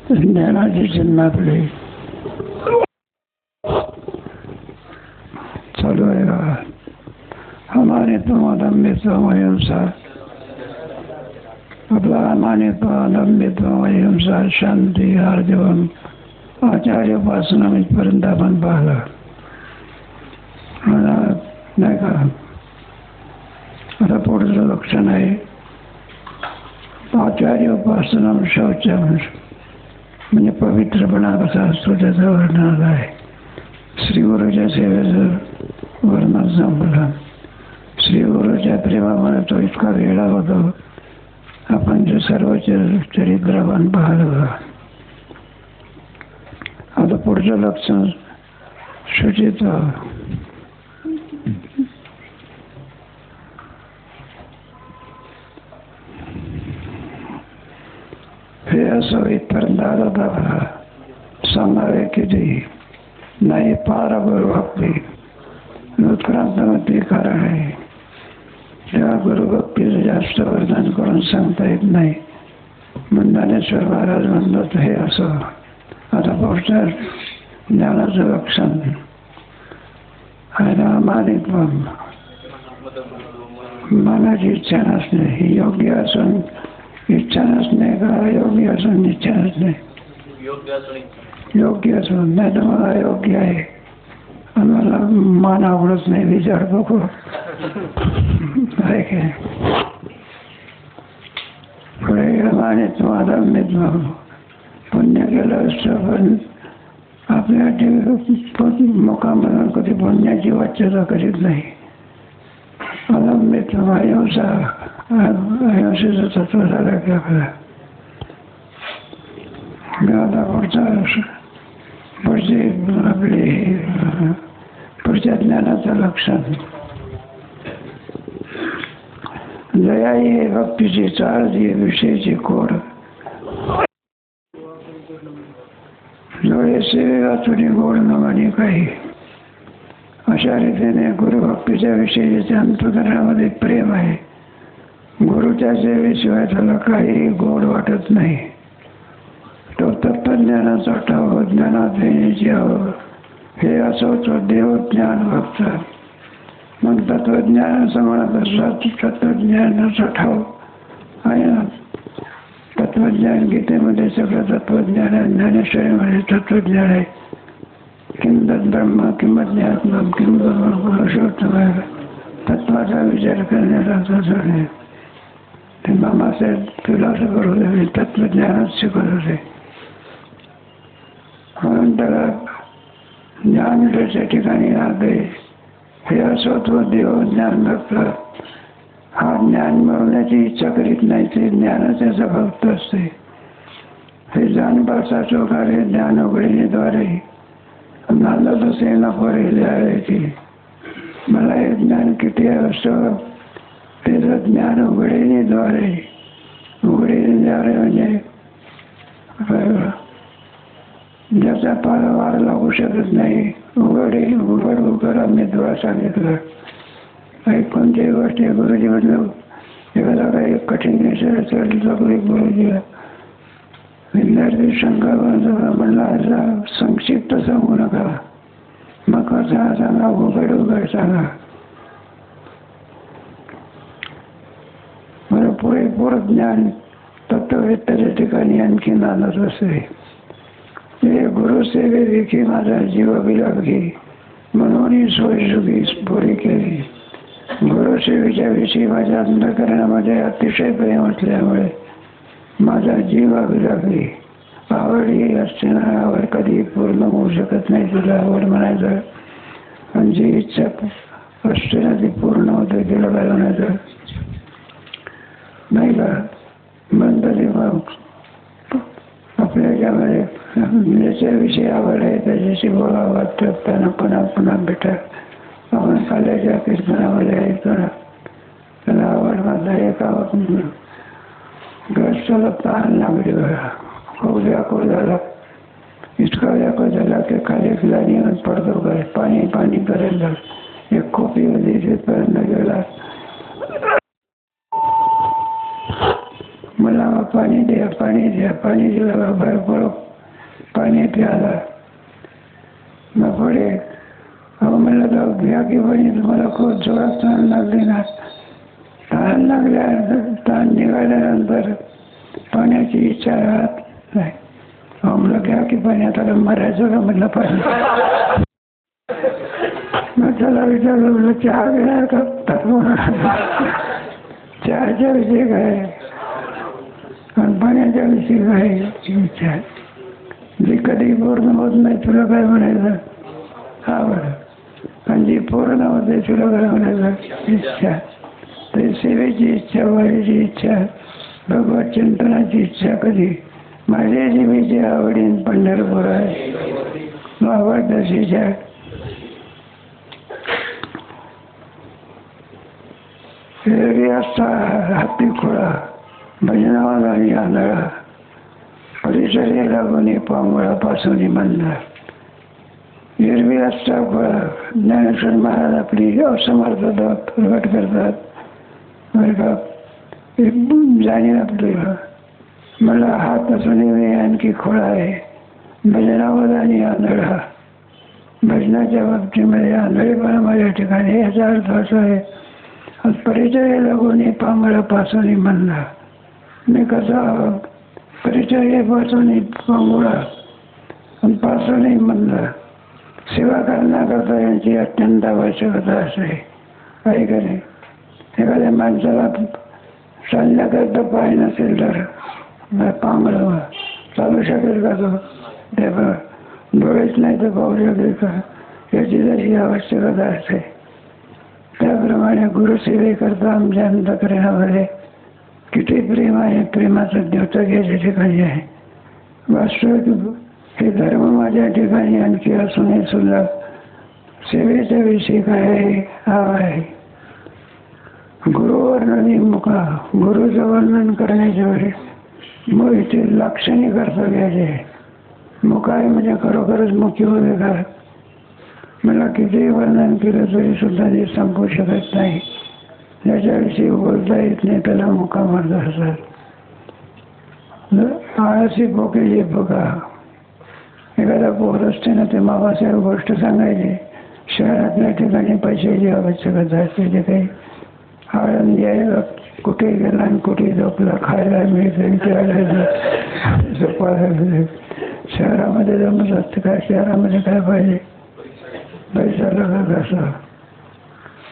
ज्ञानाची चिन्ह आपली चालू आहे बघा. अमानित्व अदम्भित्व अहिंसा. आपला अमानित्व अदम्भित्व अहिंसा शांती आर्जवम आचार्य उपासना इथपर्यंत आपण पाहिलं नाही का. आता पुढचं लक्षण आहे आचार्य उपासना शौच म्हणजे पवित्रपणा कसा असतो त्याचं वर्णन आहे. श्रीगुरूच्या सेवेचं वर्णन संपलं. श्रीगुरूच्या प्रेमामध्ये तो इतका वेळा होतो. आपण जे सर्व चरित्रवान पाहिलं. आता पुढचं लक्षण शुचित्व. हे असं इथपर्यंत आलं तर सांगावे किती नाही पार गुरुभक्ती उत्क्रांतमती कारण आहे. तेव्हा गुरुभक्तीचं जास्त वर्णन करून सांगता येत नाही. ज्ञानेश्वर महाराज म्हणतात हे असं. आता पुढचं ज्ञानाचं लक्षण आणि अमानित्व मनाची इच्छा नसणे. ही योग्य असून इच्छा नसणे का योग्य असून इच्छा नसणे. योग्य असून नाही तर मला योग्य आहे मला मान आवडत नाही विचार बघू आहे की पुढे अमानित्व अदम्भित्व. पुण्य केलं असतं पण आपल्या मुखामधून कधी पुण्याची वाच्यता करीत नाही. अदम्भित्व अहिंसा. अहिंसेचं तत्व झालं की आपल्या पुढच्या ज्ञानाचं लक्षण दया ही भक्तीची चाळजी विषयीची कोड. डोळे सेवे वाचुनी गोड न म्हणे काही. अशा रीतीने गुरुभक्तीच्या विषयीच्या अंतःकरणामध्ये प्रेम आहे. गुरुच्या सेवेशिवाय त्याला काही गोड वाटत नाही. तो तत्वज्ञानाचा ठाव ज्ञानात येण्याची हवं हे असं तो देवज्ञान भक्त. मग तत्वज्ञानाचं म्हणत असतात तत्वज्ञानाचा ठाव आहे ना. तत्वज्ञान गीतेमध्ये सगळं तत्वज्ञान आहे. ज्ञानेश्वरीमध्ये तत्वज्ञान आहे. किम तद्ब्रह्म किम अध्यात्म किम पुरुषोत्तम आहे. तत्वाचा विचार करण्याचा आहे. ते मामासाहेब फिलॉसॉफर होते तत्वज्ञानात शिकवत होते. म्हणून त्याला ज्ञानाच्या ठिकाणी आले हे असत्व देव ज्ञान भक्त. हा ज्ञान मिळवण्याची इच्छा करीत नाही ते ज्ञानाचा भक्त असते. हे जानपासाचो कार्य ज्ञान उघडीद्वारे नांदत असे नको रेले आहे की मला हे ज्ञान किती असतं. त्याचं ज्ञान उघडीद्वारे म्हणजे ज्याचा पार वार लागू शकत नाही. उघड आम्ही तुला सांगितलं. काही कोणत्याही गोष्टी गुरुजी म्हटलं एखादा काही कठीण विषय असेल तर गुरुजीला विद्यार्थी शंका म्हणला संक्षिप्त सांगू नका. मग कसा सांगा उघड सांगा. पुरेपूर ज्ञान तत्ववेत्याच्या ठिकाणी आणखी नांदत असते. हे गुरुसेवे देखी माझा जीव बिलागी म्हणून सोयीसुखी पुरी केली. गुरुसेवेच्या विषयी माझ्या अंतःकरणामध्ये अतिशय प्रेम असल्यामुळे माझा जीव अभिलागली. आवड ही असते ना आवड कधी पूर्ण होऊ शकत नाही. तुला आवड म्हणायचं आणि जी इच्छा असते ना ती पूर्ण होते तिला घालवण्याचं नाही का. म्हणतात मग आपल्या याच्यामध्ये ज्याच्याविषयी आवड आहे त्याच्याशी बोलावं वाटतं. त्यांना पुन्हा भेटा. आपण काल्याच्या कीर्तनामध्ये ऐकतो ना त्याला आवड माझा एका ग्रस्ताला ताण लागली बघा. खूप व्याकुळ झाला. इतका व्यापक झाला की खाली लाईनीवर पडतो काय पाणी पाणी करायला एक खोपी तिथपर्यंत गेला. मला पाणी द्या पाणी द्या पाणी दिलं भरपूर पाणी प्याला. मग पुढे अहो म्हणलं तर घ्या की पाणी तुम्हाला खूप जोरात तहान लागली ना. तहान तहान निघाल्यानंतर पाण्याची इच्छा राहत नाही. अहो म्हणलं घ्या की पाणी आता मरायचं का म्हणलं पाणी. मग त्याला विचारलं म्हणलं चहा घेणार का. चहाच्या विषयी काय आणि पाण्याच्या विषयी काय इच्छा जी कधी पूर्ण होत नाही तुला काय म्हणायचं. हा बरं आणि जी पूर्ण होते तुला काय म्हणायचं इच्छा. तर सेवेची इच्छा वारीची इच्छा भगवत चिंतनाची इच्छा कधी माझ्या जीवीची आवडीन पंढरपूर आहे महाभारताच्या एरवी असता हाती खोळा भजनावाला आणि आंधळा परिचर्य लागून पांगुळापासून मंदार. एरवी असता खोळा ज्ञानेश्वर महाराज आपली असमर्थता प्रकट करतात बरं का. जाणीव आपली मला हात असून मी आणखी खोळा आहे भजनावाला आणि आंधळा. भजनाच्या बाबतीमध्ये आंधळेपणा माझ्या ठिकाणी याचा अर्थ असा आहे परिचर्य लागून पांगुळापासून मंदा. मी कसा परिचर्येपासून पांगुळा आणि पासूनही मंदा. सेवा करण्याकरता यांची अत्यंत आवश्यकता असते काही नाही. एखाद्या माणसाला चालण्याकरता पाय नसेल तर पांगळा चालू शकेल का तो. ते डोळेच नाही तर पाहू शकेल का याची जशी आवश्यकता असते. त्याप्रमाणे गुरुसेवेकरता आमच्या अंतःकरणामध्ये किती प्रेम आहे. प्रेमाचं द्योतक याच्या ठिकाणी आहे. वास्तविक हे धर्म माझ्या ठिकाणी आणखी असूनही सुद्धा सेवेच्या विषयी काय आहे हा आहे. गुरुवर्णनी मुका गुरुचं वर्णन करण्याच्या वेळी मग इथे लाक्षणिक कर्तव्याचे मुखाय म्हणजे खरोखरच मुख्य होते का. मला कितीही वर्णन केलं तरी सुद्धा ते संपू शकत नाही. ज्याच्याविषयी बोलता येत नाही त्याला मुका मार्ग असतात. आळशी पोकेली बघा एखादा पोर असते ना ते मामासाहेब गोष्ट सांगायची. शहरातल्या ठिकाणी पैशाची आवश्यकता असते. ते काही आळंद यायला कुठे गेला आणि कुठे झोपला खायला मिळतं खेळायला झोपायला मिळेल. शहरामध्ये जमत असते काय शहरामध्ये काय पाहिजे पैसा लागत असं.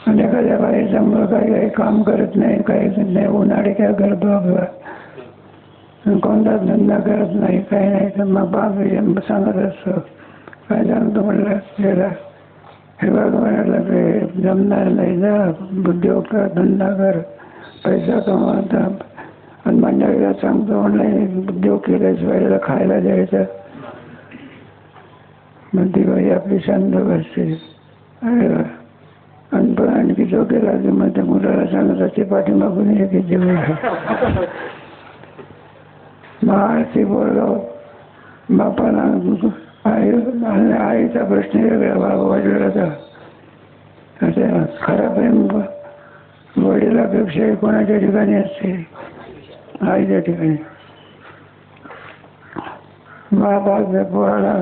आणि एखाद्या बाईचा मुलगा काही काम करत नाही काही नाही उन्हाळी काय करतो आपला कोणता धंदा करत नाही काही नाही तर मग बाप सांगत असतो काय सांगतो म्हणलं गेला हे बघ म्हणाला की जमणार नाही जा उद्योग कर धंदा कर पैसा कमावता. आणि मंडळीला सांगतो म्हणलं उद्योग केल्याच वेळेला खायला द्यायचं. मग ती बाई आपली शांत बसते. अरे आणि आणखी जो केला की मग त्या मुलाला सांगत असते पाठीमागून एक जेवण आरती बोललो बापाला आईचा प्रश्न वेगळा बाबा वडिलाचा असं खरं प्रेम वडिलापेक्षा कोणाच्या ठिकाणी असते आईच्या ठिकाणी. बापा पोराला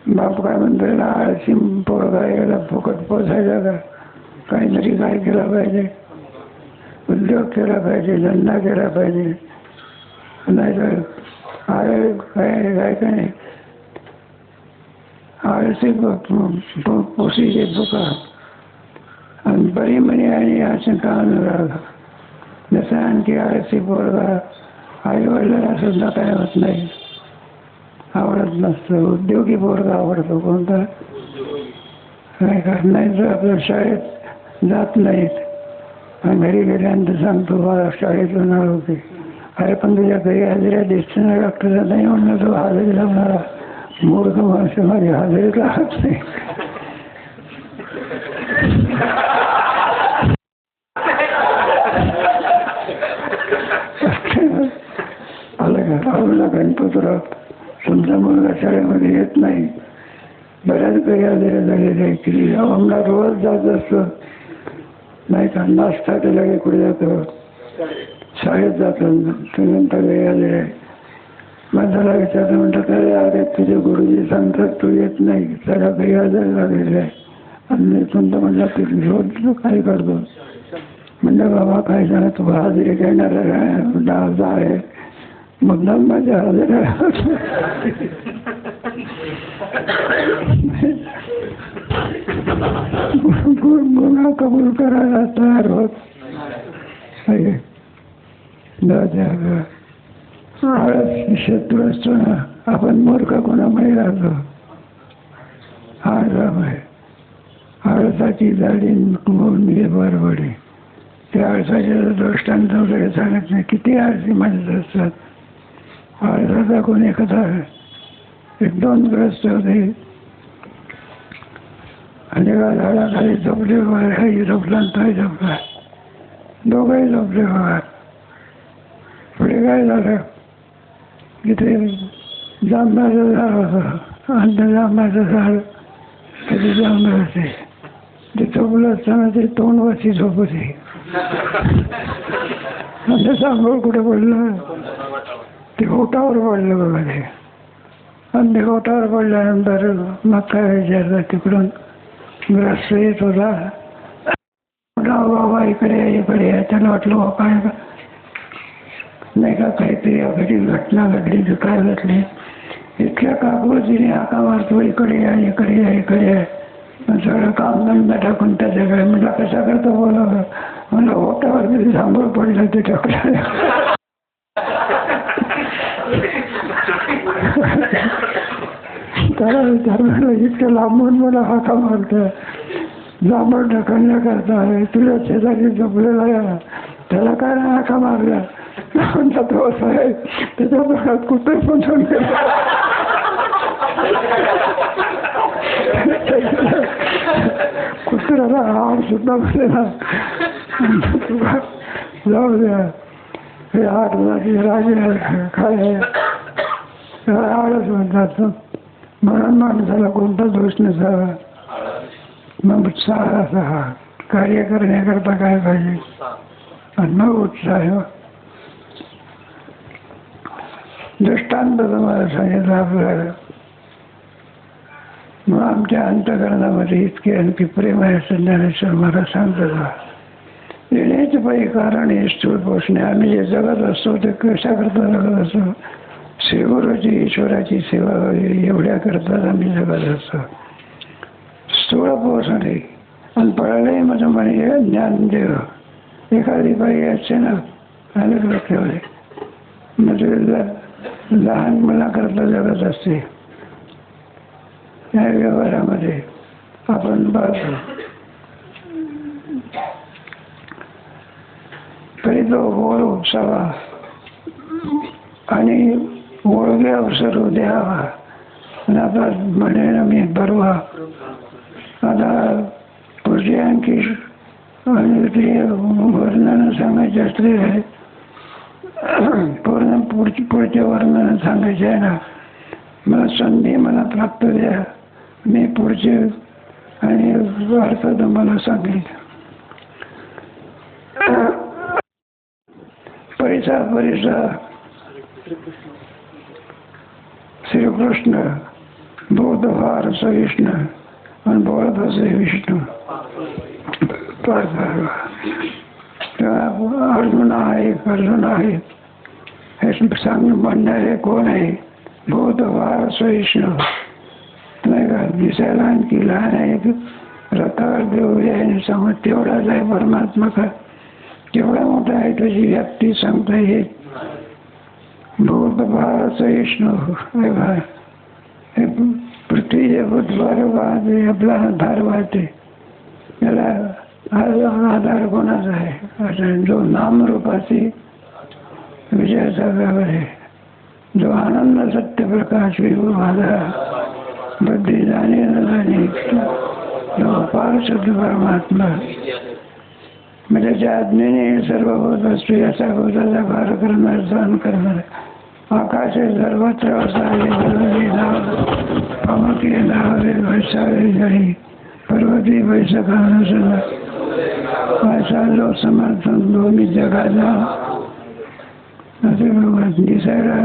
बाप काय म्हणतो आळशी पोरगा याला फुकट पोसायचा का काहीतरी काय केला पाहिजे उद्योग केला पाहिजे धंदा केला पाहिजे. नाहीतर काय काय नाही आळशी पोसीचे चुका आणि बरी म्हणे आणि असं का अनुराग जसं आणखी आळशी पोरगा आई वडिलांना सुद्धा काय होत नाही आवडत नसतं. उद्योगी पोरगा आवडतो कोणता काय करत नाही तर आपल्या शाळेत जात नाहीत आणि घरी गेल्यानंतर सांगतो मला शाळेतून आलो की अरे पण तुझ्या घरी हजेऱ्या दिसते ना डॉक्टरला नाही म्हणलं तो हजेरी लावणारा मूर्ख माणूस माझी हजेरी लावत नाही. आलं नाही का आवडला गणपतराव तुमचा मुलगा शाळेमध्ये येत नाही, बऱ्याच गैरहजेऱ्या झालेल्या आहे की आम्हाला रोज जात असतो नाही का, नाश्ता केला की कुठे जातो, शाळेत जातो, नंतर गैरहजेऱ्या आहे. मग त्याला विचारलं म्हणतात काय अरे तुझे गुरुजी सांगतात तू येत नाही, त्याला गैरहजेर लागलेले आहे. आणि तुमचं म्हणलं की रोज काय करतो, म्हणलं बाबा काय झालं तू हजेरी घेणार आहे, मुद्दाम माझ्या हजेऱ्या गुन्हा कबूल करायला तयार होत आळस शत्रू असतो ना, आपण मूर्ख कोणामुळे राहतो. आळसाची झाडी बरबडी, त्या आळसाच्या दृष्टांत वगैरे सांगत नाही. किती आळसी माणसं असतात. आळसाचा कोण एखादा एक दोन ग्रस्त होते आणि झाडाखाली झोपले बघा, हाही झोपला आणि तोही झोपला, दोघंही झोपले बघा. पुढे काय झालं की ते जांभळाचं झाड होतं आणि त्या जांभळाचं झाड कधी जांभळ होते, ते झोपलं असताना ते तोंडवाशी झोप होते. आणि ते जांभूळ कुठे पडलं, ते ओटावर पडलं बघा ते. आणि ते ओटावर पडल्यानंतर मग काय विचारलं, तिकडून ग्रस्त येत होता, बाबा इकडे त्याला वाटलं काय नाही का काहीतरी अगदी घटना घडली, काय घडली. इतक्या कागोजीने हाका मारतो, इकडे आहे. सगळं कामधंदा टाकून त्याच्याकडे म्हटलं कशा करता बोलावं, म्हणलं ओटावर कधी जांभूळ पडलं ते टाकलं. त्याला विचारलं इतकं लांबून मला हाका मारतं, जांभूळ ढकलण्याकरता आहे, तुझ्या शेजारी झोपलेला आहे, त्याला काय हाका मारला म्हणतात तो असं आहे. त्याच्या तोंडात कुठे पोचून गेलं, कुत्र्याला हाड सुद्धा बसलेला. जाऊ द्या हे हाड राजे काय आळस म्हणतात, म्हणून माणसाला कोणता दोष नसावा. मग उत्साह असा कार्य करण्याकरता काय पाहिजे, आणि मग उत्साह. दृष्टांत तुम्हाला सांगितलं आपल्याला. मग आमच्या अंतःकरणामध्ये इतके आणखी प्रेम आहे असं ज्ञानेश्वर महाराज सांगतात. येण्याचे पहिले कारण हे स्थूल पोषणे. आम्ही जे जगत असतो ते कशा करता जगत असतो, श्रीगुरूची ईश्वराची सेवा वगैरे एवढ्या करतात आम्ही जगत असतो. स्थूळ पोषणे आणि पळले माझं म्हणे ज्ञानदेव एखादी बाई असते ना, अनेक लक्षावले म्हणजे लहान मुलाकरता जगत असते. या व्यवहारामध्ये आपण पाहतो तरी तो गोड उपसावा आणि ओळखे अवसर द्यावा. आणि आता म्हणेन मी परवा आता पुढची आणखी आणि ते वर्णन सांगायचे असले पूर्ण पुढचे वर्णन सांगायचे आहे ना, मला संधी मला प्राप्त द्या, मी पुढचे आणि अर्थ तुम्हाला सांगेन. परिसा श्रीकृष्ण बौद्ध फार सहिष्णू आणि बोलत असे विष्णू. अर्जुन आहे हे सांगून म्हणणारे कोण आहे, बौद्ध फार सहिष्णू. नाही का दिसायला आणखी लहान आहे, रथावर देऊळे आहे सांगत तेवढाच आहे परमात्मा का, केवढा मोठा आहे त्याची व्याप्ती सांगता येईल. बौद्ध फार सहिष्णू. हे पृथ्वीचे बुधवार वाहते, आपला धार वाहते, त्याला आधार कोणाचा आहे, जो नामरूपाची विजयाचा गाव आहे, जो आनंद सत्यप्रकाश विभू आधार बुद्धी जाणे न जाणे जो फार शुद्ध परमात्मा. म्हणजे ज्या आज्ञेने सर्व होत असतो, याचा भूताचा भार करणार सहन करणार आकाशे सर्वत्र वसावे सर्वत्री पामके धावे वैसावे जळी पर्वती वैसखानुसला वाचालो समर्थन दोन्ही जगाला असे भगवत दिसायला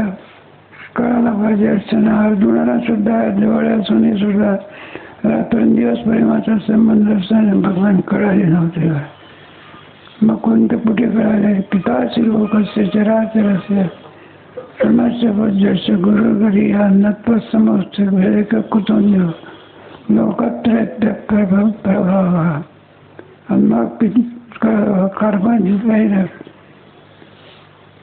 कळायला पाहिजे. अर्चना अर्जुनाला सुद्धा जवळ असूनही सुद्धा रात्रंदिवस प्रेमाचा संबंध असताना भगवान कळाले नव्हते. मग कोणते कुठे कळाले? पिताची लोकस्य चराचरस्य समस्य पूज्यस्य गुरुगरी अन्नत्वसमोस्य भेदक कुतोन्य लोकत्रय प्रभाव. आणि मग कर्माची पाहिजे.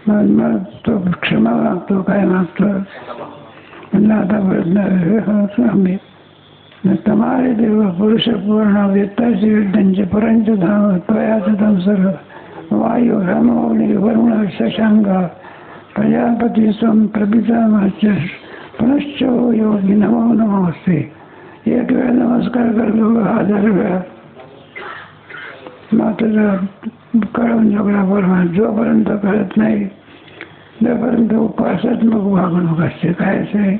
मग तो क्षमा मागतो, काय मागतो म्हणलं आता प्रश्न आम्ही तमारे देव पुरुष पूर्ण वेत्ताशी त्यांचे परंच धाम त्वयाच सर्व वायू रामवणी वरुण शशांगा प्रजापती स्वम प्रपितामाच पुनश्च योगी नमो नमोस्ते. एक वेळा नमस्कार करतो 1000 वेळा. मात्र कळून जोगला परमात्मा जोपर्यंत कळत नाही जोपर्यंत उपासात्मक वागणूक असते. काय असे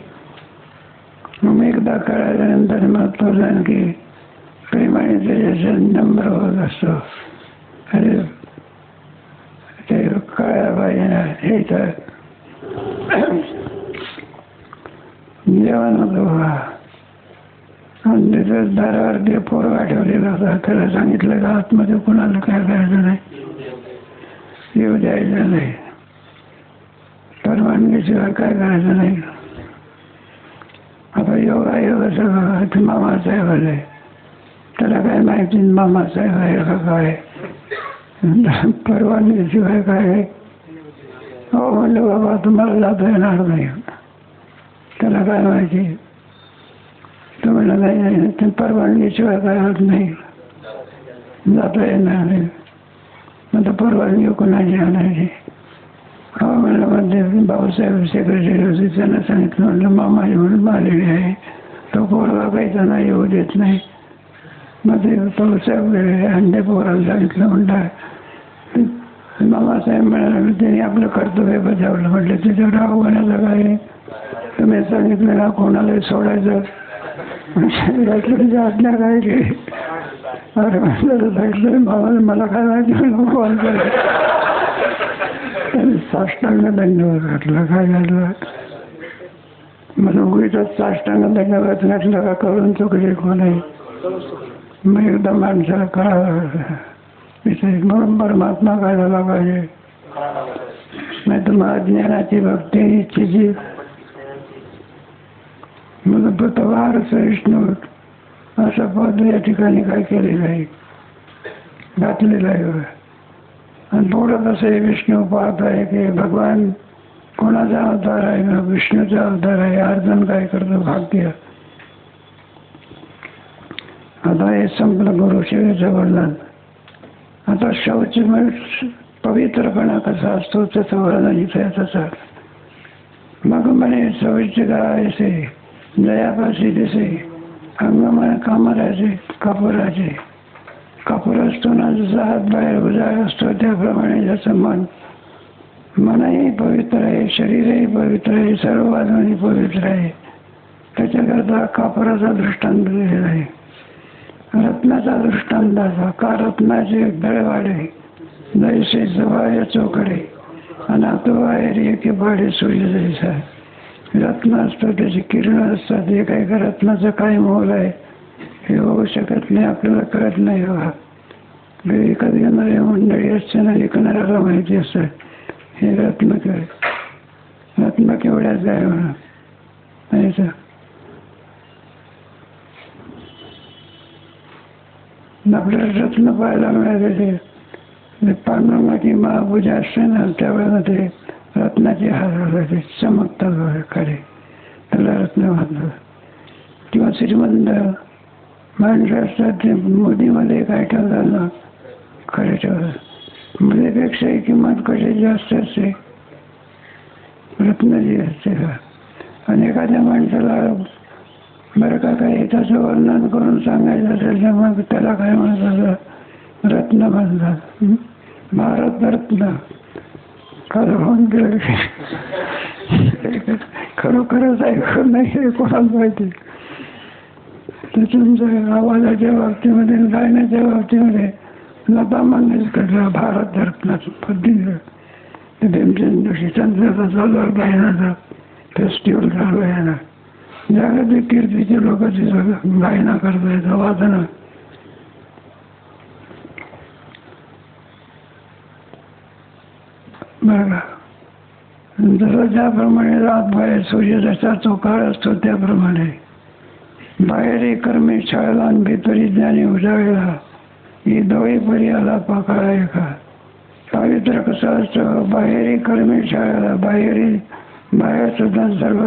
मग एकदा कळाल्यानंतर मग तो की प्रेमाने त्याच्या नम्र होत असतो. अरे ते कळायला पाहिजे ना. हे तर जेवण होतो आणि त्याच्याच दारावर ते पोरगा ठेवलेला होता. त्याला सांगितलं का आतमध्ये कुणाला काय करायचं नाही, येऊ द्यायचं नाही, परवानगीशिवाय काय करायचं नाही. आता योगायोग सगळं मामासाहेब आले. त्याला काय माहिती मामासाहेब आहे का काय, परवानगीशिवाय काय आहे. हो म्हणलं बाबा तुम्हाला जाता येणार नाही. त्याला काय माहिती. तो म्हणलं नाही ते परवानगीशिवाय काय होत नाही, जाता येणार नाही. मग परवानगी कोणाची आणायची. हो म्हणलं म्हणजे भाऊसाहेब सेक्रेटरी होते त्यांना सांगितलं. म्हटलं मामाजी म्हणून आलेले आहे, तो पोरगा काही त्यांना येऊ देत नाही. मग ते भाऊसाहेब गेले आणि ते पोराला सांगितलं. म्हटलं मामासाहेब म्हणाले त्यांनी आपलं कर्तव्य बजावलं. म्हटलं त्याच्यावर आव्हानाचं काय. तुम्ही सांगितलं ना कोणालाही सोडायचं आज्ञा काय केली. अरे म्हटलं सांगितलं मामाला मला काय माहिती फोन केलं. साष्टांग दंडवत घातलं. काय घातलं मला उगीच साष्टांग दंडवत घातलं का करून चुकले कोण आहे. मग एकदा माणसाला कळालं म्हणून परमात्मा काय झाला पाहिजे. नाही तर मग अज्ञानाची भक्ती इच्छेची मग पृथवार सहिष्णू असं पद या ठिकाणी काय केलेलं आहे, घातलेलं आहे. आणि थोडं तसं विष्णू पाहत आहे की भगवान कोणाचा अवतार आहे, विष्णूचा अवतार आहे. अर्जुन काय करतो भाग्य. आता हे संपलं गुरु सेवेचं वर्णन. आता शौच पवित्रपणा कसा असतो त्याचं वर्णन इथे तसं. मग म्हणे शौच करायचे जयापाशी दिसे अंगमन कामराचे कापुराचे. कापूर असतो ना जसा हात बाहेर उजाळ असतो त्याप्रमाणे ज्याचं मनही पवित्र आहे, शरीरही पवित्र आहे, सर्व बाजूंनी पवित्र आहे. त्याच्याकरता कापुराचा दृष्टांत दिलेला आहे. रत्नाचा दृष्टांत असा का रत्नाचे दळवाडे जैसे जवाय चोकडे आणि तो बाहेर एके भाडे सूर्य जैसा. रत्न असतो त्याची किरण असतात. हे काही का रत्नाचं काय मोल आहे हे होऊ शकत नाही, आपल्याला कळत नाही. बघा विकत घेणारी मंडळी असते ना विकणाऱ्याला माहिती असतं हे रत्न केवढ्याच आहे म्हणून. नाही तर आपल्याला रत्न पाहायला मिळाले ते पांडुरंगाची महापूजा असते ना त्यावेळेला ते रत्नाचे हार वगैरे चमकतात वगैरे खरे त्याला रत्न म्हणतात. किंवा श्रीमंत माणसं असतात ते मोदीमध्ये काय ठेवतात ना खरे ठेवतात. मुलीपेक्षाही किंमत कशी जास्त असते रत्नाची असते का. आणि एखाद्या माणसाला बरं का काही त्याचं वर्णन करून सांगायचं असेल तर मग त्याला काय म्हणतात रत्न म्हणतात. भारत रत्न काल होऊन गेलं खरोखरच ऐकत नाही हे कोणाला माहिती. त्याच्यानंतर आवाजाच्या बाबतीमध्ये, गायनाच्या बाबतीमध्ये लता मंगेशकरचा भारत रत्न पद्धतीनं ते भीमसेन जोशी त्यांचा चालू आहे, गायनाचा फेस्टिवल चालू आहे ना. जागतिक कीर्तीचे लोक तिथं गायना करतायत, वादनं. बघा, जसं ज्याप्रमाणे रात बाहेर सूर्य जसा चोखाळ असतो त्याप्रमाणे बाहेरी कर्मी छळला आणि भीतरी ज्ञानी उजाळला, ही दोही परी आला पाकाळा एका. पावित्र्य कसं असतं, बाहेरी कर्मी छळला, बाहेर सुद्धा सर्व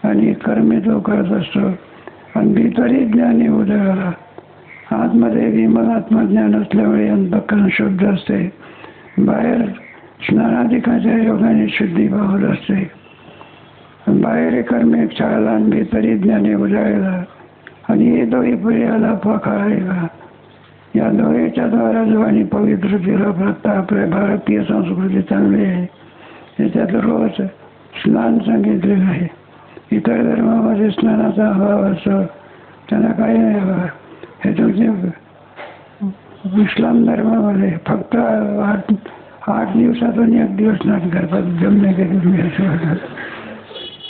आणि कर्मी तो करत असतो, आणि भीतरी ज्ञानी उजाळला. आतमध्ये विमल आत्मज्ञान असल्यामुळे अंतःकरण शुद्ध असते, बाहेर स्नानाधिकाच्या योगाने शुद्धी पावत असते. बाहेर कर्मे छळला आणि भीतरी ज्ञानी उजाळला, आणि हे दोही पर्याला पाखाळा. या दोहीच्या द्वारा जो आणि पवित्र केला प्रथा आपल्या भारतीय संस्कृती चांगली आहे. याच्यात रोज स्नान सांगितलेलं आहे. इतर धर्मामध्ये स्नानाचा अभाव असतो, त्यांना काही नाही हवा. हे तुमचे इस्लाम धर्मामध्ये फक्त 8 दिवसातून 1 दिवस स्नान करतात, जमणे कधी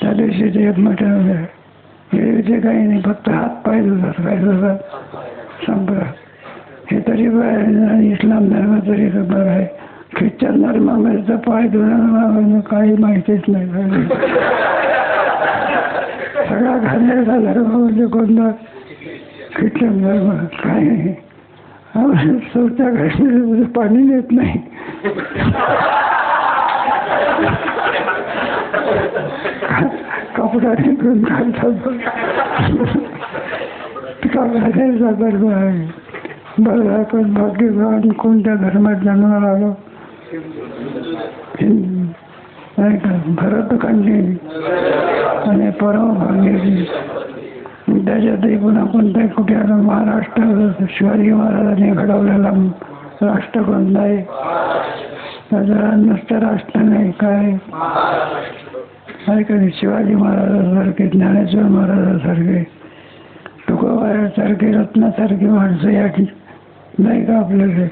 त्या दिवशी ते एक मटण वगैरे हे काही नाही, फक्त हात पाय धुतात, काय धुतात संपला. हे तरी आणि इस्लाम धर्म तरी बरं आहे. ख्रिश्चन धर्मामध्ये तर पाय धुणं काही माहितीच नाही. सगळा घाणेरडा धर्म म्हणजे कोणता ख्रिश्चन धर्म, काही नाही. स्वतः घासलेलं पाणी देत नाही. कपडा निघून घालतात. घाणेरडा धर्म आहे. बरं, आपण भाग्यवान कोणत्या धर्मात जन्माला आलो. भरतखंडी आणि परमभाग्याची. त्याच्यातही पुन्हा कोणत्याही कुठे आलं, महाराष्ट्र शिवाजी महाराजांनी घडवलेला राष्ट्र कोणता आहे. त्याचा नुसतं राष्ट्र नाही, काय आहे का नाही. शिवाजी महाराजांसारखे, ज्ञानेश्वर महाराजांसारखे, तुकोबारासारखे, रत्नासारखी माणसं या नाही का आपल्याकडे.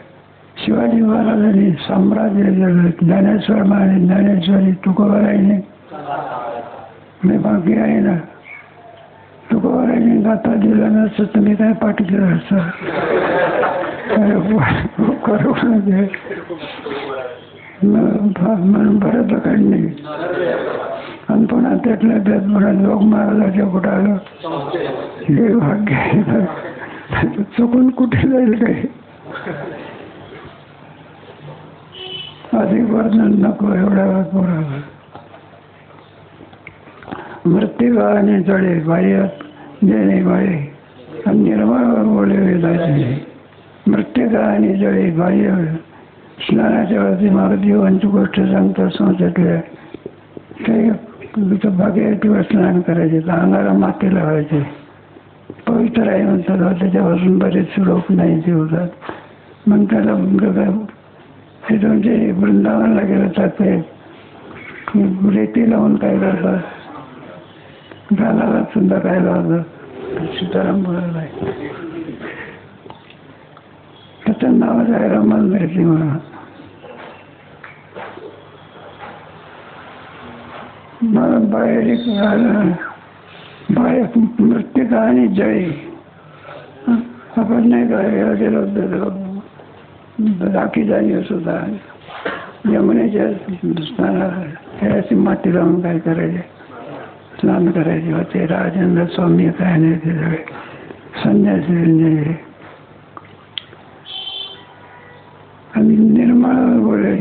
शिवाजी महाराजांनी साम्राज्य दिलं, ज्ञानेश्वर महाराज, ज्ञानेश्वरी, तुकोबाराने मी बाकी आहे ना. तुकोबाराने गाथा दिलं नसतं तुम्ही काय पाठ केलं असतं. म्हणून भरतखंडी. आणि पुन्हा त्यातल्या त्यात पुन्हा लोक महाराजाच्या कुठं आलं, हे भाग्य आहे. चुकून कुठे जाईल काही. अधिक वर्णन नको एवढ्या पोराला. मृत्यू आणि जळे बाह्यात देणे बाळे, आणि निर्मळ बोले वेदाचे. मृत्यू आणि जळे बाह्य स्नानाच्या वरती महादेवांची गोष्ट सांगतात संस्थेतल्या. काही बागे किंवा स्नान करायचे, तर अंगाला माती लावायचे, पवित्र आहे म्हणतात. त्याच्यापासून बरेच लोक नाही जीवतात. मग त्याला हे तुमचे वृंदावनला गेलं तर ते रेती लावून काय करतात, गालाला सुद्धा काय लावतात. सीताराम बोलायला त्याचं नावच आहे रमण रेती म्हणून. बाहेर मृत्यू आणि जळी. आपण नाही काय गेलो राखी जाणी सुद्धा यमुनेच्या स्नानाला माती लावून काय करायचे, स्नान करायचे होते. राजेंद्र स्वामी काय नाही ते सगळे संन्यासी. आणि निर्मळ बोले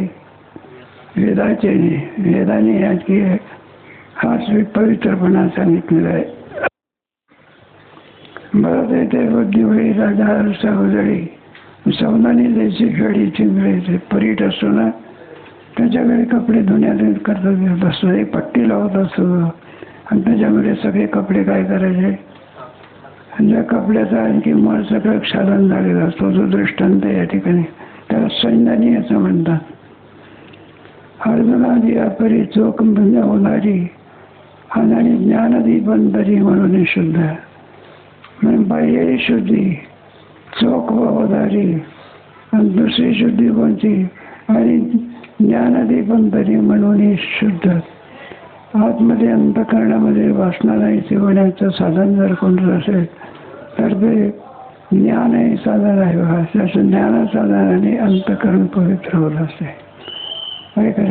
वेदाचे. वेदाने आणखी हा पवित्रपणा सांगितलेला आहे. बरं येते बुद्धिवळी राजा सौजळी. सौदानी द्यायची गडी चिंगळी. परीट असतो ना, त्याच्याकडे कपडे धुण्यात करतात असतो, एक पट्टी लावत असतो, आणि त्याच्यामध्ये सगळे कपडे काय करायचे. ज्या कपड्याचा आणखी मळ सगळं क्षालन झालेला असतो, जो दृष्टांत या ठिकाणी त्याला सैन्यानी असं म्हणतात. अर्जुनाची अपरी चोख म्हणजे होणारी आणि ज्ञानदीपंतरी म्हणून शुद्ध म्हणजे बाह्य शुद्धी चोख वदारी आणि दुसरी शुद्धी कोणती आणि ज्ञानदीपंतरी म्हणून शुद्ध आतमध्ये अंतःकरणामध्ये वासना नाही होण्याचं साधन जर कोणतं असेल तर ते ज्ञान हे साधन आहे. त्याचं ज्ञान साधनाने अंतःकरण पवित्र होत असते.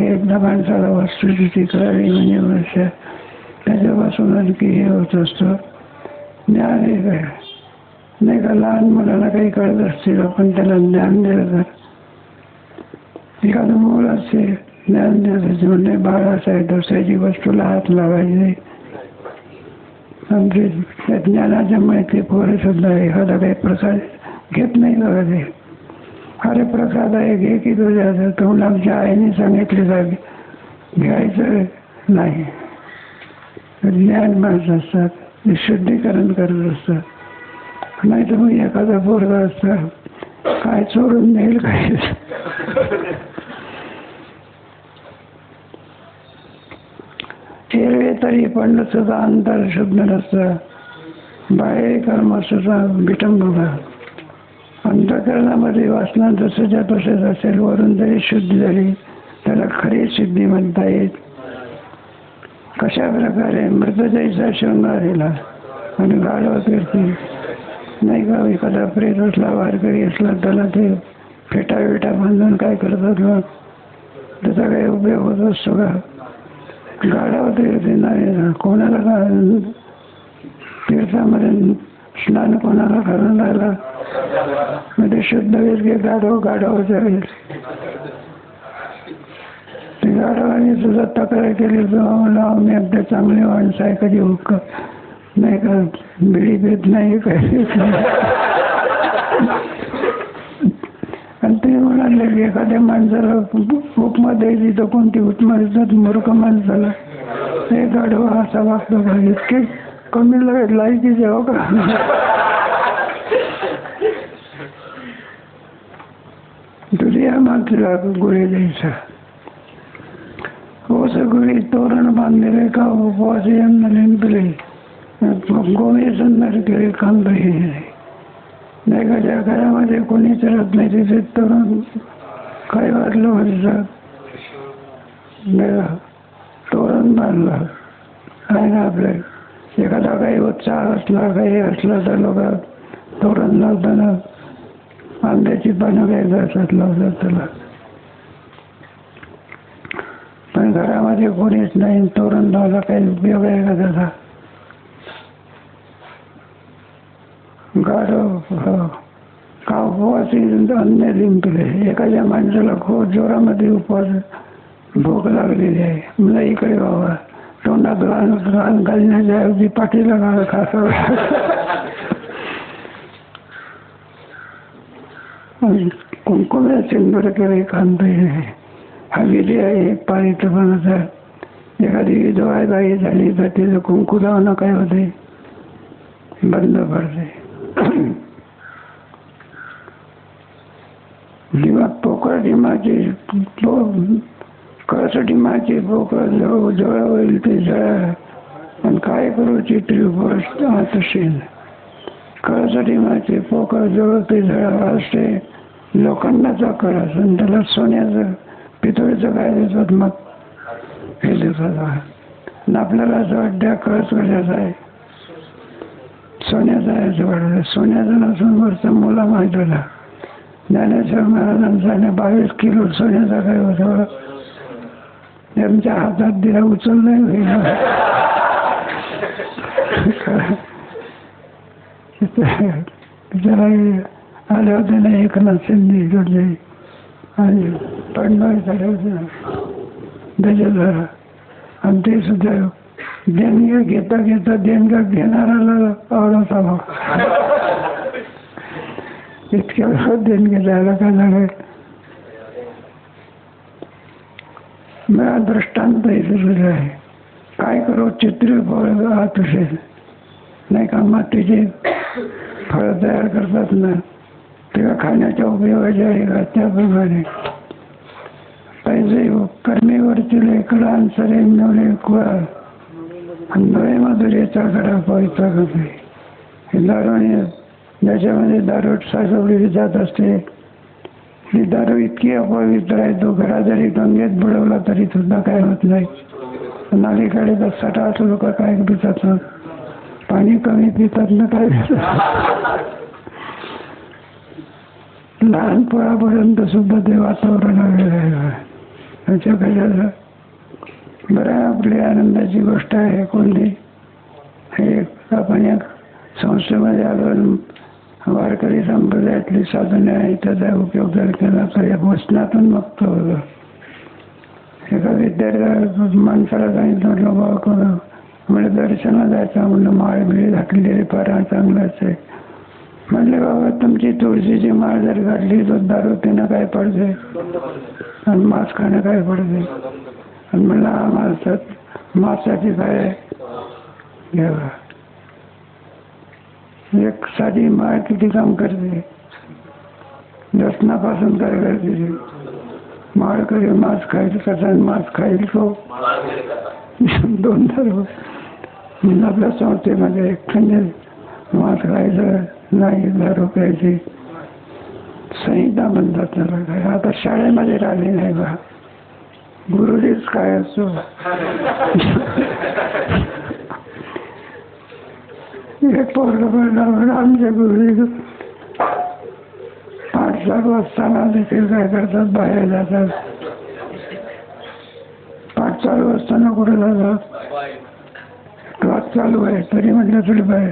एकदा माणसाला वस्तुस्थिती कळली म्हणजे वर्ष त्याच्यापासून आणखी हे होत असतं. ज्ञान हे काय नाही का लहान मुलाला काही कळत असतील आपण त्याला ज्ञान दिलं तर एखादं मूल असते ज्ञान देत म्हणजे बाळाचं आहे दुसऱ्याची वस्तूला हात लावायचे आणि त्या ज्ञानाच्या माहिती पोरे सुद्धा एखादा काही प्रसाद घेत नाही बघा ते अरे प्रसाद आहे घे की तुझ्या तोंड आमच्या आईने सांगितले जागे घ्यायचं नाही. ज्ञान माणसं असतात ते शुद्धीकरण करत असतात. नाही तर मग एखादा पोरगा असतं काय चोरून नेईल काय एरवे तरी पण सुद्धा अंतर शुद्ध नसतं. बाहेर कर्म सुद्धा विटंबना अंतःकरणामध्ये वासना जसंच्या तसेच असेल वरून जरी शुद्धी झाली त्याला खरी सिद्धी म्हणता येईल. कशा प्रकारे मृतदेहाचा शृंगारीला आणि गाढव कीर्ती नाही का एखादा प्रेत असला वारकरी असला त्याला ते फेटा बांधून काय करतात मग त्याचा काही उपयोग होत असतो का. गाढव तीर्थी नाही कोणाला तीर्थामध्ये स्नान कोणाला करून राहिला म्हणजे शुद्ध वेळ घे गाढवाच्या वेळ ते गाढवाने सुद्धा तक्रार केली मला मी अगदी चांगले माणसं आहे कधी हुक्क नाही का बिडी पेत नाही काही आणि ते म्हणाले की एखाद्या माणसाला उपमा द्यायची तर कोणती उपमा देतात मूर्ख माणसाला हे गाढवा असा वागतो का इतके कमी लायकी जेव्हा का दुनिया माणसाला गोळी द्यायचा हो सगळी तोरण बांधलेले का उपवास यांना लिंपले गोमे संदर केले कांदही नाही का ज्या घरामध्ये कोणीच राहत नाही तिथे तरुण काय वाटलं म्हणतात तोरण बांधलं आहे ना आपल्या एखादा काही उत्साह असला काही असला तर लोक तोरण लावताना आंब्याची पानं काही घासत लावतात त्याला. पण घरामध्ये कोणीच नाही तोरण लावला काही उपयोग आहे का त्याचा. गाढव का उपवासी अन्य लिंपले एखाद्या माणसाला खूप जोरामध्ये उपवास भूक लागलेली आहे मला इकडे बाबा तोंडात घालण्याच्या अगदी पाठीला घाल खासावं कुंकुम्या सिंदूर केले कांदे हा विधी आहे पारितपणाचा. एखादी विधवा बाई झाली तर तिचं कुंकू लावणं काय होते बंद पडते. पोकळ डिमाची कळस डिमाची पोकळ जवळ होईल ते जळा आणि काय करू चित्री आतशील कळस डिमाची पोकळ जवळ ते जळा असते लोखंडाचा कळस आणि त्याला सोन्याचं पितळीचं काय देतात मग हे देतात. आपल्याला असं वाटतं कळस कशाचा आहे सोन्याचा आहे असं वाटतं. सोन्याचं नसून वरचं मुला माहीत होता ज्ञानेश्वर महाराजांचा 22 किलो सोन्याचा काय होता त्यांच्या हातात दिला उचल नाही त्याला आले होते ना एकनाथ शिंदे जोडले आणि फडणवीस झाले होते त्याच्याद्वारा आणि ते सुद्धा देणग्या घेता घेता देणग्या घेणाऱ्याला आवडत आला इतक्या देणगे द्यायला काय झालं. मला दृष्टांत इथे आहे काय करू चित्र फळ आत असेल नाही का मातीचे फळं तयार करतात ना तेव्हा खाण्याच्या उपयोगाचे आहे का त्याप्रमाणे पैसे कर्मीवरची लेकडा सरे मिळवले कुळा नवे मधुरेचा गडा पवित्र करते. हे दारूने ज्याच्यामध्ये दारू साजवली जात असते, ही दारू इतकी अपवित्र आहे, तो घरा जरी गंगेत बुडवला तरी सुद्धा काय होत नाही. नालीकडे तर 60 लोक काय पितात, पाणी कमी पितात ना काय पितात. लहान पोरापर्यंत सुद्धा ते वातावरण आहे. त्याच्याकडे बरं आपली आनंदाची गोष्ट आहे. कोणती हे आपण एक संस्थेमध्ये आलो, वारकरी संप्रदायातली साधने आहे, त्याचा उपयोग जर केला तर या वचनातून मुक्त होतं. एका विद्यार्थी माणसाला सांगितलं बाबा म्हणजे दर्शनाला जायचं, म्हणलं माळ बिळी घातलेली फार चांगलंच आहे. म्हणले बाबा तुमची तुळशीची माळ जर घातली तर दारू पिणं काय पडते आणि मांस खाणं काय पडते. आणि म्हणलं हा मांसाची काय घ्यावा. एक साधी माळ किती काम करते. दर्शनापासून काय करते. माळ करी मांस खायचं कसा मांस खाईल तो 2 दारू. आपल्या संस्थेमध्ये खंडे मांस खायचं नाही, दारू प्यायची संहिता म्हणतात त्याला. काय आता शाळेमध्ये राहिली नाही बा. गुरुजीच काय असतो. एक पोरं आमच्या गुरुजी 5-7 वाजताना देखील काय करतात, बाहेर जातात. 5-4 वाजताना कुठे जातात, क्लास चालू आहे तरी म्हटलं तरी बाहेर.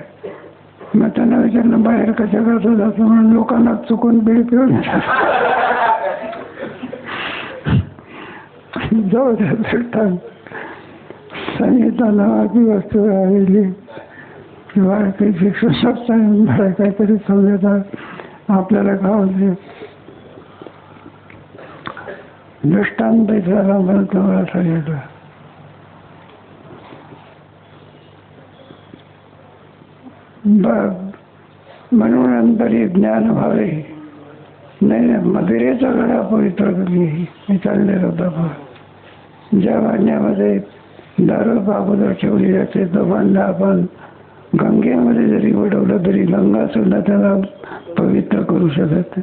मग त्यांना विचारलं बाहेर कशा करता जातो, म्हणून लोकांना चुकून बिळ पिऊन जाऊ द्या. संहिता नावाची वस्तू राहिली किंवा काही शिक्षण संस्था काहीतरी समजतात आपल्याला खावते. दृष्टांत झाला मला तुम्हाला सांगितलं. म्हणून अंतरी ज्ञान व्हावे. नाही मदिरेचा गडा पवित्र हे चाललेलं होतं. ज्या वाण्यामध्ये दारू अगोदर ठेवली जाते तो बांधा आपण गंगेमध्ये जरी उडवलं तरी गंगा सुद्धा त्याला पवित्र करू शकत.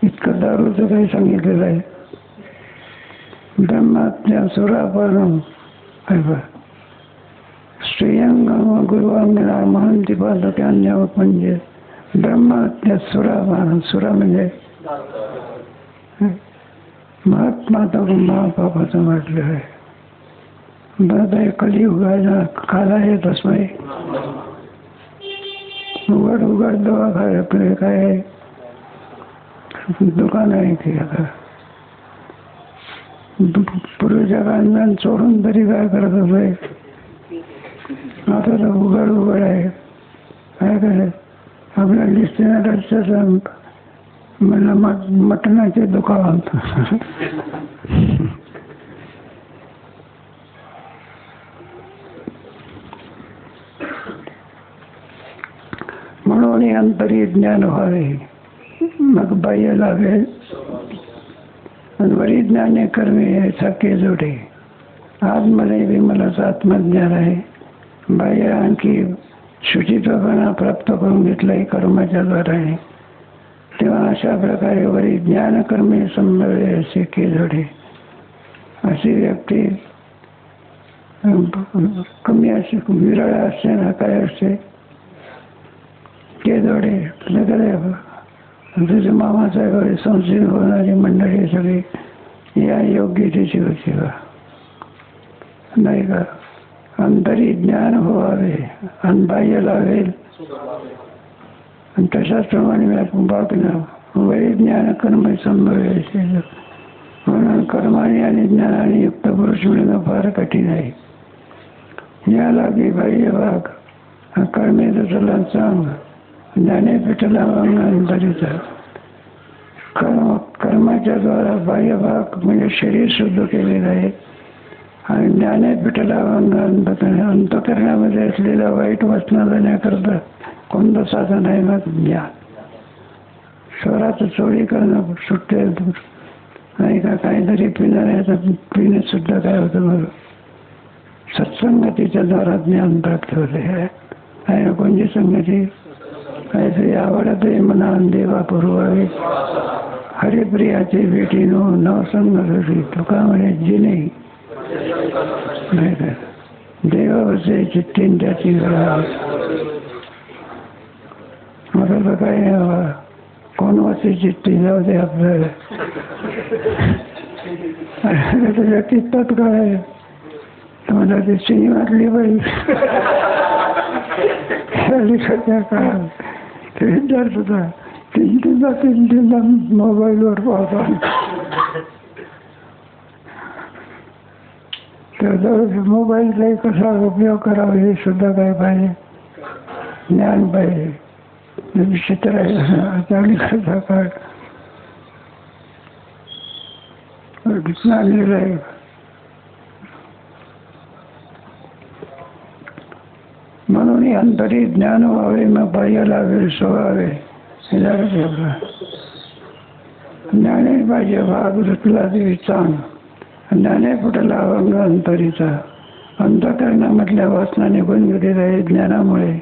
इतकं दारूचं काही सांगितलेलं आहे. ब्रह्मात्म्या सुरापान श्रेयंग गुरुवांगना महंती पादक्यान्य म्हणजे ब्रह्मात्म्या सुरापान. सुरा म्हणजे महात्मा तर महापापाचं म्हटलं आहे. बरं कलियुगाला काला येत असमाई उघड दवाखाने आपले काय दुकान आहे की आता पूर्वीच्या काळात सोडून तरी काय करत असं. आता तर उघड आहे. काय करायचं आपल्या लिस्टिनाचं म्हणलं मटणाचे दुकान. म्हणून अंतरी ज्ञान व्हावे मग बाह्य लागेल. आणि वरी ज्ञाने कर्मे साखे जोडे. आतमध्ये विमलाच आत्मज्ञान आहे. बाह्य आणखी शुचित्वपणा प्राप्त करून घेतलाय कर्माच्या द्वाराने. तेव्हा अशा प्रकारे वरी ज्ञान कर्मे संभवे असे के जोडे. अशी व्यक्ती कमी असे विरळ असते ना काय असते के जोडे. तुझ्या मामाच्या घरी संशय होणारी मंडळी सगळी या योग्यतेची होती का नाही का. अंतरी ज्ञान व्हावे आणि बाह्य लागेल. आणि तशाच प्रमाणे मी आपण बातम्या वरी ज्ञान कर्म संभवे. म्हणून कर्माने आणि ज्ञानाने युक्त पुरुष मिळणं फार कठीण आहे. यालागी बाह्य भाग कर्मेचं चलन सांग ज्ञाने पिठला अंतरीचा. कर्माच्या द्वारा बाह्य भाग म्हणजे शरीर शुद्ध केलेलं आहे. आणि ज्ञाने पिठला अंतकरणामध्ये असलेल्या वाईट वासना जाण्याकरता कोणतं साधन आहे ना ज्ञान. स्वराचं चोरी करणं सुट्टे नाही का. काहीतरी पिणार आहे तर पिण्यात सुद्धा काय होतं बरं सत्संगतीच्या द्वारा ज्ञान प्राप्त होते आहे ना. कोणती संगती? काहीतरी आवडते मना देवा पुरवावे, हरिप्रियाची भेटी नो नवसंग होती. तुका म्हणे जी नाही देवावरचे चित्तीन त्याची घडावी. मला तर काही कोण वाची चित्ती जाऊ दे आपल्याला. त्याच्या चित्तात काय मला ते सिनेमातली बाई ते विचारत होता. तीन मोबाईलवर पाहतो. तर मोबाईलचाही कसा उपयोग करावा हे सुद्धा काय पाहिजे, ज्ञान पाहिजे. विचित्र आहे चांगली करता काय ज्ञान आहे. म्हणून अंतरी ज्ञान व्हावे मग बाह्य लावेल सोहावे. ज्ञाने पाहिजे भाग रुतला देवी चांग. ज्ञाने फुटला अभंग अंतरीचा. अंतकरणामधल्या वासना निघून गेलेल्या आहे ज्ञानामुळे.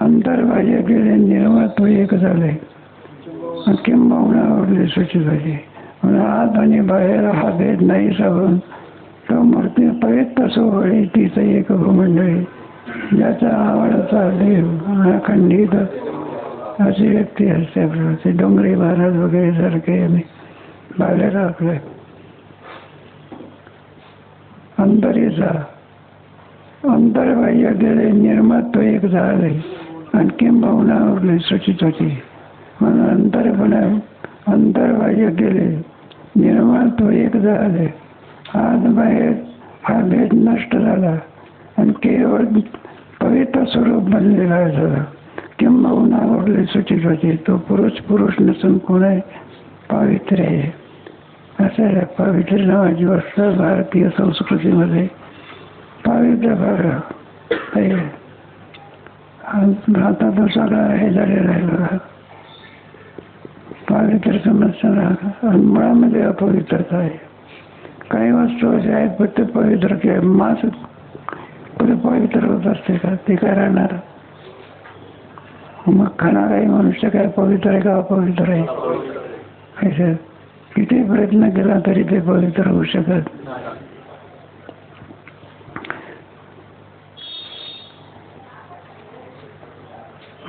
अंतर्बाह्य गेले निर्मळ तो एक झाले. किंबहुना आवडले सूचित झाले. म्हणून आत आणि बाहेर हा भेद नाही सावरून तो मूर्ती पवित्र सोहळी तीच एक भूमंडळी. ज्याचा आवडता देव अखंडित अशी व्यक्ती असते. ते डोंगरी महाराज वगैरे सारखे आम्ही बाहेर आपले अंतरीचा अंतर्बाह्य गेले निर्मळ तो एक झाले. आणि किंबहुना आवडले सूचित होती. म्हणून अंतर्बाह्य गेले निर्मळ तो एक झाले. आत बाहेर हा भेद नष्ट झाला आणि केवळ पवित्र स्वरूप बनलेला आहे. किंबहुना आवडले सूचित होते. तो पुरुष नसून कोण आहे? पावित्र्य आहे. असं आहे. पावित्र्य नावाची वस्त भारतीय संस्कृतीमध्ये पावित्र्य भाग आहे. आता तो सगळा हे झालेला आहे. पावित्र्य समजताना मुळामध्ये अपवित्रता आहे. काही वस्तू असे आहेत पण ते पवित्र किंवा मास पवित्र होत असते का? ते काय राहणार? मग खाणाराही मनुष्य काय पवित्र आहे का अपवित्र आहे? किती प्रयत्न केला तरी ते पवित्र होऊ शकत.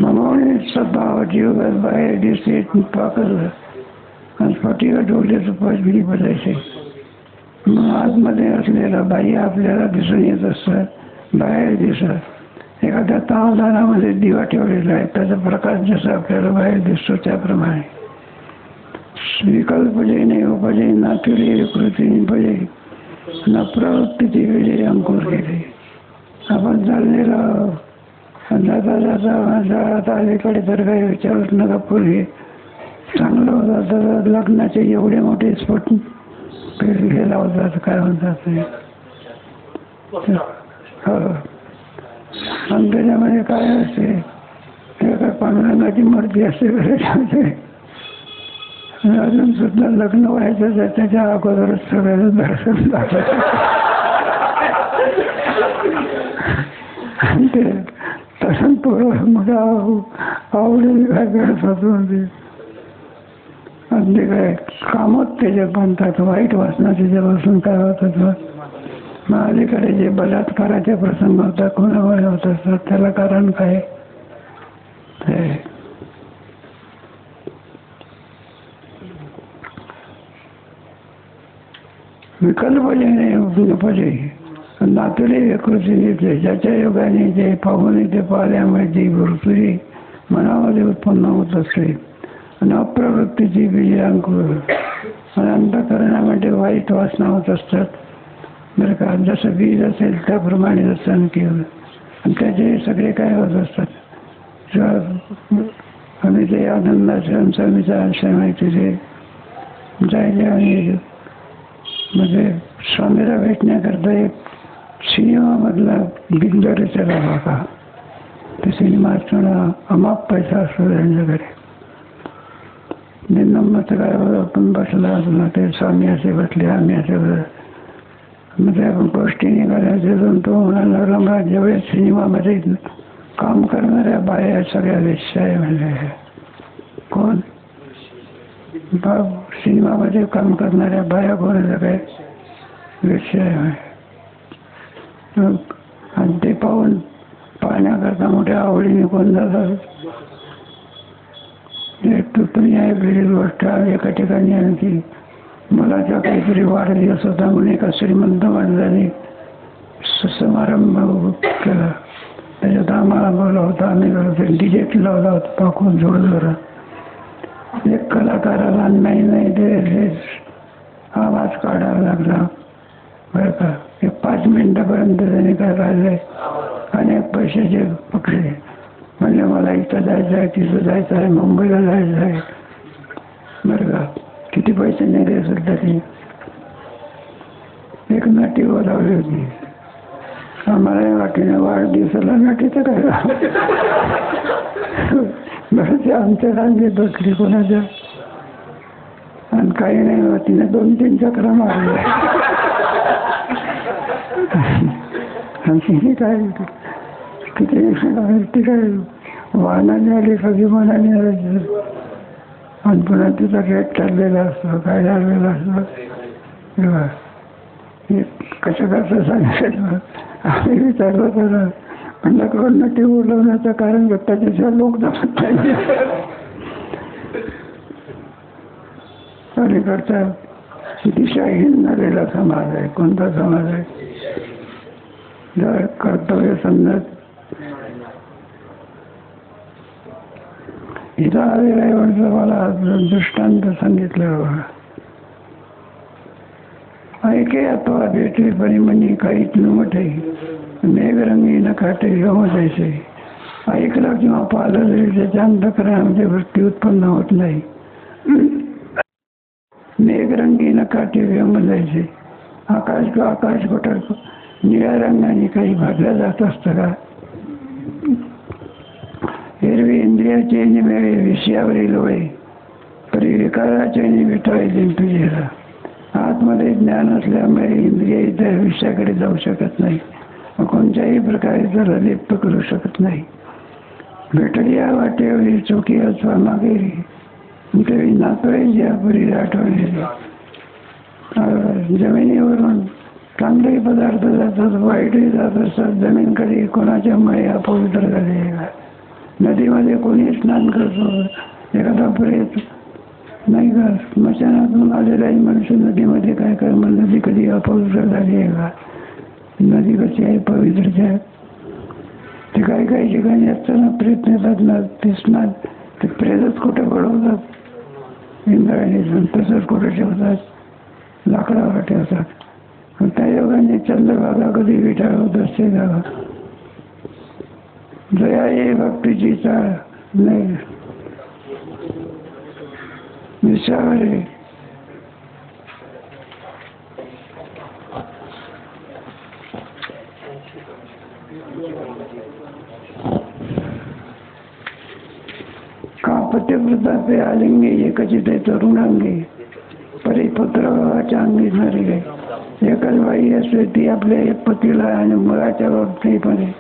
म्हणून स्वभाव जीव बाहेर दिसते पाकलं आणि स्फटिक डोळ्याचं पचबिडी बजायचे. मग आतमध्ये असलेला बाह्य आपल्याला दिसून येत असतात. बाहेर दिसत एखाद्या तावदानामध्ये दिवा ठेवलेला आहे. त्याचा प्रकाश जसा आपल्याला बाहेर दिसतो त्याप्रमाणे विकल्प जे नाही उपजे नातुरी कृती भजे न प्रवृत्तीची विजय अंकुर केले. आपण चाललेला जाता अलीकडे तर काही विचारत नका. पूर्वी चांगलं होतं तर लग्नाचे एवढे मोठे स्फोट हे लावतात. काय म्हणतात हो. आणि त्याच्यामध्ये काय असते काय पांडुरंगाची मूर्ती असते त्याच्यामध्ये. अजून सुद्धा लग्न व्हायचं त्याच्या अगोदरच सगळ्याचं दर्शन झालं. आणि ते तसं थोडं मग आवडीने काय करत होतो. आणि ते काय कामच त्याच्या बनतात. वाईट वासना त्याच्यापासून काय होत होतं. मग अलीकडे जे बलात्काराचे प्रसंग होतात कोणामुळे होत असतात त्याला कारण काय? विकल्प जे नाही उपजे नातुले विकृती. ज्याच्या योगाने जे पाहून ते पाहिल्यामुळे जी वृत्ती मनामध्ये उत्पन्न होत असते आणि अप्रवृत्तीची बीजे अंकुर आणि अंतःकरणामध्ये वाईट वासना होत असतात. बरं का? जसं बीज असेल त्याप्रमाणे दर्शन केलं आणि त्याचे सगळे काय होत असतात. आम्ही ते आनंदाश्रम स्वामीचा आश्रम आहे तिथे जायचे आणि म्हणजे स्वामीला भेटण्याकरता एक सिनेमामधला बिंदोरीचा बघा. ते सिनेमा असताना अमाप पैसा असतो त्यांच्याकडे. नंबरचं काय आपण बसला असला ते स्वामी असे बसले आम्ही असे मग त्या गोष्टी निघाल्या तिथून तो म्हणाला रमला जेवढे सिनेमामध्ये काम करणाऱ्या बाया सगळ्या वेश्या आहे म्हणजे. कोण? सिनेमामध्ये काम करणाऱ्या बाया कोण सगळे वेश्या आहे. आणि ते पाहून पाहण्याकरता मोठ्या आवडीने कोण जातात. तुम्ही ऐकलेली गोष्ट एका ठिकाणी आणखी मुलाचा काहीतरी वाढदिवस होता म्हणून एका श्रीमंत माणसाने समारंभ केला. त्याच्यात आम्हाला बोलला होता. आम्ही डिजेट लावला होता पाकून जोरजोरात. एक कलाकाराला नाही ते आवाज काढावा लागला बरं का. एक 5 मिनिटापर्यंत त्याने काय काढलंय अनेक पैशाचे पकडले. म्हणजे मला इथं जायचं आहे तिथं जायचं आहे मुंबईला जायचं आहे बरं का. किती पैसे नाही असेल तरी. एक नाटी बोलावली होती. आम्हाला वाटेने वाढदिवसाला नाटीचं काय बरं ते आमच्या रांगेत बसली कोणाच्या आणि काही नाही तिने 2-3 चक्रा मारल्या. आणि तिने काय किती काय वाहनाने आली का विमानाने आली आणि पुन्हा तिचा गेट चाललेला असतो काय झालेला असतो. कसं सांगितलं आम्ही विचारलं तर म्हणलं कोण नटी बोलवण्याचं कारण त्याच्याशिवाय लोक जमत नाही. अलीकडचा दिशाहीन झालेला समाज आहे. कोणता समाज आहे? जर कर्तव्य समजत इथं आलेला आहे म्हणजे मला दृष्टांत सांगितलं बघा. ऐके आता भेटली परिमणी काहीच नमटे मेघरंगी नकाटे गमजायचे. ऐकलं किंवा पाहिलं तरी त्याच्या अंतःकरणामध्ये वृत्ती उत्पन्न होत नाही. मेघरंगी नकाटे गमजायचे. आकाश कुठं निळ्या रंगाने काही भरल्या जात असतं का? हिरवी इंद्रियाचे निमेळे विषयावरील लोळे तरी विकाराचे विटाळले तुझेला. आतमध्ये ज्ञान असल्यामुळे इंद्रिय त्या विषयाकडे जाऊ शकत नाही. कोणत्याही प्रकारे त्याला लिप्त करू शकत नाही. भेटली या वाटेवरील चुकी अथवा मागेली तरी नातवाईची यापुरी आठवलेली. जमिनीवरून चांगले पदार्थ जातात वाईटही जात असतात. जमीन कधी कोणाच्या मुळे अपवित्र झाली. नदीमध्ये कोणी स्नान करतो एखादा प्रेत नाही का स्मशानातून आलेलाही मनुष्य नदीमध्ये काय कर मग नदी कधी अपवित्र झाली आहे का? नदी कशी आहे पवित्रची आहे. ते काही ठिकाणी असताना प्रेत नेतात ना ते स्नान ते प्रेतच कुठे पडवतात इंद्रायणी तसंच कुठे ठेवतात लाकडावर ठेवतात. त्या योगाने चंद्रभागा कधी विटाळ होत असते का? जया ये भक्तीची चाळ नाही विचारे कापत्यवृत्ताचे आलिंगे एकचिते तरुणांगे परिपुत्र भावाच्या अंगी नरे. एकच बाई असते ती आपल्या पतीला आणि मुलाच्या बाबतीमध्ये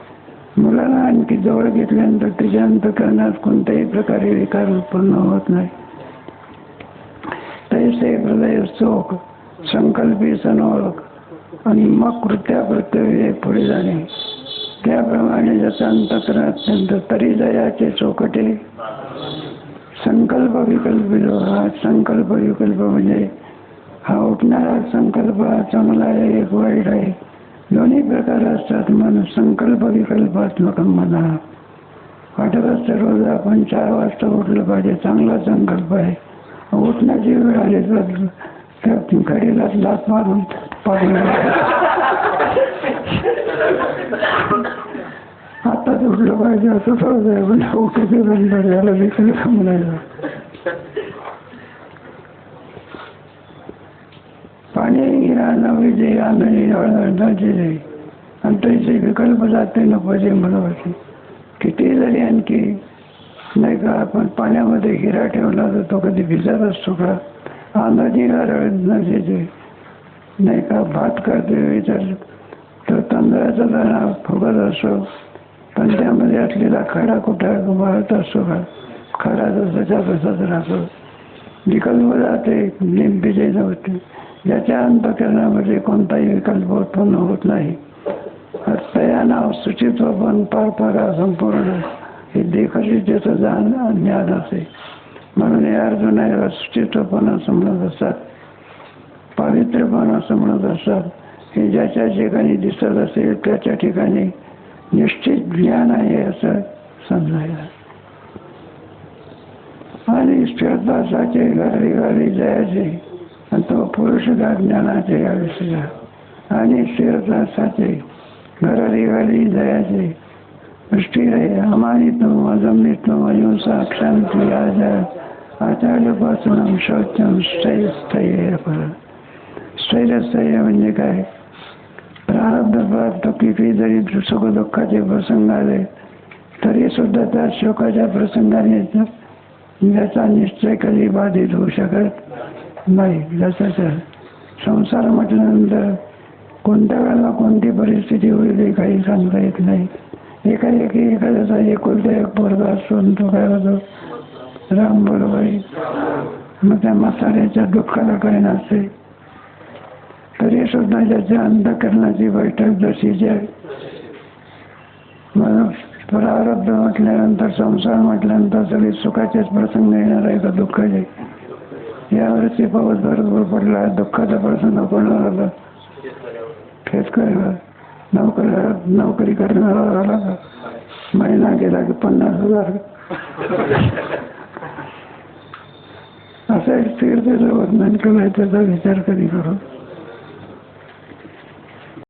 मुलाला आणखी जवळ घेतल्यानंतर तिच्या अंतःकरणात कोणत्याही प्रकारे विकार उत्पन्न होत नाही. तैसे हृदय चोख संकल्पी सनोळख आणि मग कृत्याप्रत्ये पुढे जाणे. त्याप्रमाणे ज्याचा अंतःकरण अत्यंत तरी दयाचे चोखटे संकल्प विकल्प हा संकल्प विकल्प म्हणजे हा उठणारा संकल्प हा चांगला आहे एक वाईट आहे. दोन्ही प्रकार असतात. म्हणून संकल्प विकल्पात्मक म्हणा. वाटत असतं रोज आपण 4 वाजता उठलं पाहिजे चांगला संकल्प आहे. उठण्याची वेळ आली तर त्या घडीला लाथ मारून पाडून आताच उठलं पाहिजे असं थोडं आहे. पण उठायचं नंतर याला विकल्प म्हणायचं. पाणी नवीचे आंधळी वळणाचे आणि त्याचे विकल्प जाते नकोचे म्हणून किती जरी आणखी नाही का आपण पाण्यामध्ये हिरा ठेवला तर तो कधी भिजत असतो का? अंदाजी नजेचे नाही का भात करते वेळी तर तांदळाचा दाणा फुगत असतो, पण त्यामध्ये असलेला खडा कुठा वाळत असतो का? खडा जसाच्या तसाच राहतो. विकल्प जाते नेमकेचे नव्हते, ज्याच्या अंतःकरणामध्ये कोणताही विकल्प उत्पन्न होत नाही. तया नाव सुचित्व पण पार पारा संपूर्ण हे देखील त्याचं ज्ञान असे. म्हणून हे अर्जुनाला सुचित्वपणा असं म्हणत असतात, पावित्र्यपणा असं म्हणत असतात. हे ज्याच्या ठिकाणी दिसत असेल त्याच्या ठिकाणी निश्चित ज्ञान आहे असं समजायला. आणि श्रद्धाचे घरी घरी जायचे, आणि तो पुरुष ज्ञानाचे या विषया. आणि श्रद्धाचे घरी घरी जायचे. दृष्टीरे अमानित्व अजमित्व अहिंसा क्षांती आचार्यपासून शौचम स्थैर्य स्थैर्य म्हणजे काय? प्रारब्ध प्राप्त किती जरी सुख दुःखाचे प्रसंग आले तरी सुद्धा त्या शोकाच्या प्रसंगाने ज्याचा निश्चय कधी बाधित होऊ शकत नाही. जसं संसार म्हटल्यानंतर कोणत्या वेळेला कोणती परिस्थिती होईल हे काही सांगता येत नाही. एखाद्याचा एकुलता एक पोरगा असतो, तो काय होतो राम बरोबर. मग त्या म्हाताऱ्याच्या दुःखाला काही नसते, तरी सुद्धा ज्याच्या अंतःकरणाची बैठक जशीची आहे. मग प्रारब्ध म्हटल्यानंतर संसार म्हटल्यानंतर सगळे सुखाचेच प्रसंग येणार आहे का दुःखाचे? यावर्षी पाऊस भरपूर पडला, दुःखाचा प्रसंग पडणार होता. नोकरी करणारा आला का? महिना गेला की 50,000. असं स्थिरतेचं वर्णन केलंय, त्याचा विचार कधी करू.